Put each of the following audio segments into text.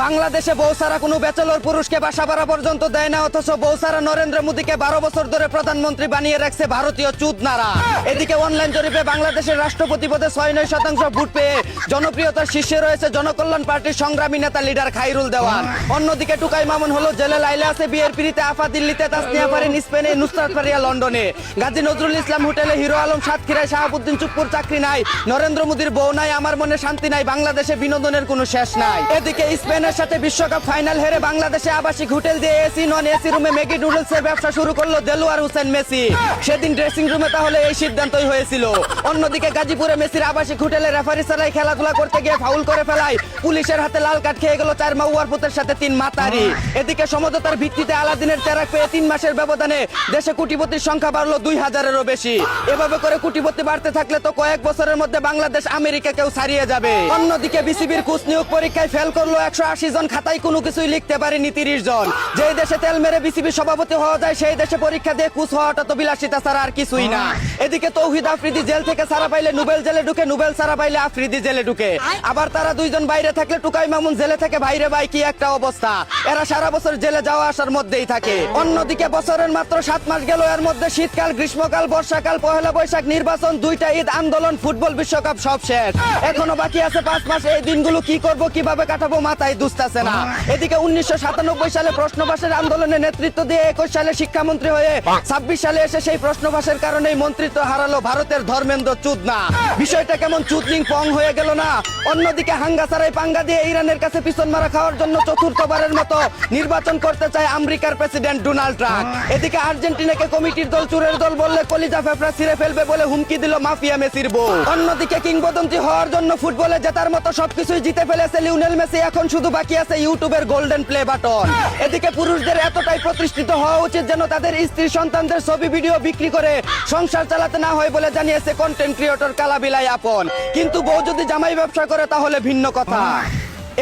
বাংলাদেশে বৌসারা কোনো ব্যাচেলর পুরুষকে বাসা ভাড়া পর্যন্ত দেয় না, অথচ বৌসারা নরেন্দ্র মোদীকে 12 বছর ধরে প্রধানমন্ত্রী বানিয়ে রাখছে ভারতীয় চুদনারা। এদিকে অনলাইন জরিপে বাংলাদেশের রাষ্ট্রপতি পদে 6-9% ভোট পেয়ে জনপ্রিয়তার শীর্ষে রয়েছে জনকল্যাণ পার্টির সংগ্রামী নেতা লিডার খাইরুল দেওয়ান। অন্যদিকে টুকাই মামুন হলো জেলে, লাইলা আছে বিয়ের পিড়িতে, আফা দিল্লিতে, তাসনিয়া ফারিন স্পেনে, নুসরাত ফারিয়া লন্ডনে, গাজী নজরুল ইসলাম হোটেলে, হিরো আলম সাতক্ষীরায়, শাহাবুদ্দিন চুপ্পুর চাকরি নাই, নরেন্দ্র মোদীর বউ নাই, আমার মনে শান্তি নাই, বাংলাদেশে বিনোদনের কোনো শেষ নাই। এদিকে স্পেনের সাথে বিশ্বকাপ ফাইনাল হেরে বাংলাদেশে আবাসিক হোটেল দিয়ে এসি নন এসি রুমে ম্যাগি নুডলসের ব্যবসা শুরু করলো দেলোয়ার হোসেন মেসি। সেদিন ড্রেসিং রুমে তাহলে এই সিদ্ধান্তই হয়েছিল। অন্যদিকে গাজীপুরে মেসির আবাসিক হোটেলে রেফারি ছাড়াই খেলাধুলা করতে গিয়ে ফাউল করে ফেলায় পুলিশের হাতে লাল কার্ড খেয়ে গেল 4 মাউয়ার পুতের সাথে 3 মাতারি। এদিকে সমঝোতার ভিত্তিতে আলাদিনের চেরাক পেয়ে 3 মাসের ব্যবধানে দেশে কোটিপতির সংখ্যা বাড়লো 2000-এরও বেশি। এভাবে করে কোটিপতি বাড়তে থাকলে তো কয়েক বছরের মধ্যে বাংলাদেশ আমেরিকাকেও ছাড়িয়ে যাবে। অন্যদিকে বিসিবির কোচ নিয়োগ পরীক্ষায় ফেল করলো 180 জন, খাতায় কোনো কিছুই লিখতে পারেনি 30 জন। যেই দেশে তেল মেরে বিসিবি সভাপতি হওয়া যায় সেই দেশে পরীক্ষা দিয়ে কোচ হওয়াটা তো বিলাসিতা ছাড়া আর কিছুই না। এদিকে তৌহিদ আফ্রিদি জেল থেকে ছাড়া পাইলে নোবেল জেলে ঢুকে, নোবেল ছাড়া পাইলে আফ্রিদি জেলে ঢুকে। আবার তারা দুইজন বাইরে থাকলে টুকাই মামুন জেলে থেকে বাইরে, ভাই কি একটা অবস্থা। এরা সারা বছর জেলে যাওয়া আসার মধ্যেই থাকে। অন্যদিকে বছরের মাত্র 7 মাস গেল, এর মধ্যে শীতকাল, গ্রীষ্মকাল, বর্ষাকাল, পহেলা বৈশাখ, নির্বাচন, 2টা ঈদ, আন্দোলন, ফুটবল বিশ্বকাপ সব শেষ। এখনো বাকি আছে 5 মাস। এই দিনগুলো কি করব, কিভাবে কাটাবো মাথায় দুস্তাছে না। এদিকে 1997 সালে প্রশ্ন ফাঁসের আন্দোলনে নেতৃত্ব দিয়ে 21 সালে শিক্ষামন্ত্রী হয়ে 26 সালে এসে সেই প্রশ্ন ফাঁসের কারণেই মন্ত্রিত্ব হারালো ভারতের ধর্মেন্দ্র চুদনা। বিষয়টা কেমন চুদলিং পং হয়ে গেল না। অন্যদিকে হাঙ্গা ছাড়াই পাঙ্গা দিয়ে ইরানের কাছে পিছন মারা খাওয়ার জন্য চতুর্থবারের মতো নির্বাচন করতে চায় আমেরিকার প্রেসিডেন্ট ডোনাল্ড ট্রাম্প। এদিকে আর্জেন্টিনাকে কমিটির দল চুরের দল বললে কলিজা ফেফড়া ছিঁড়ে ফেলবে বলে হুমকি দিল মাফিয়া মেসির বউ। অন্যদিকে কিংবদন্তি হওয়ার জন্য ফুটবলে জেতার মতো সবকিছুই জিতে ফেলেছে লিওনেল মেসি, এখন শুধু বাকি আছে ইউটিউবের গোল্ডেন প্লে বাটন। এদিকে পুরুষদের এতটাই প্রতিষ্ঠিত হওয়া উচিত যেন তাদের স্ত্রী সন্তানদের ছবি ভিডিও বিক্রি করে সংসার চালাতে না হয় বলে জানিয়েছে কন্টেন্ট ক্রিয়েটর কালাবিলাই আপন। কিন্তু বউ যদি জামাই ব্যবসা করে তাহলে ভিন্ন কথা।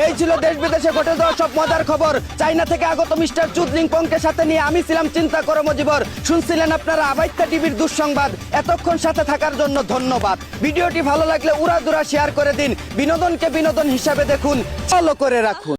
এই ছিল দেশ বিদেশে ঘটে যাওয়া সব মজার খবর। চাইনা থেকে আগত মিস্টার চুদলিং পংকে সাথে নিয়ে আমি ছিলাম চিন্তা করো মজিবর। শুনছিলেন আপনারা আবাইত্যা টিভির দুঃসংবাদ। এতক্ষণ সাথে থাকার জন্য ধন্যবাদ। ভিডিওটি ভালো লাগলে উড়াদুরা শেয়ার করে দিন। বিনোদনকে বিনোদন হিসাবে দেখুন, ফলো করে রাখুন।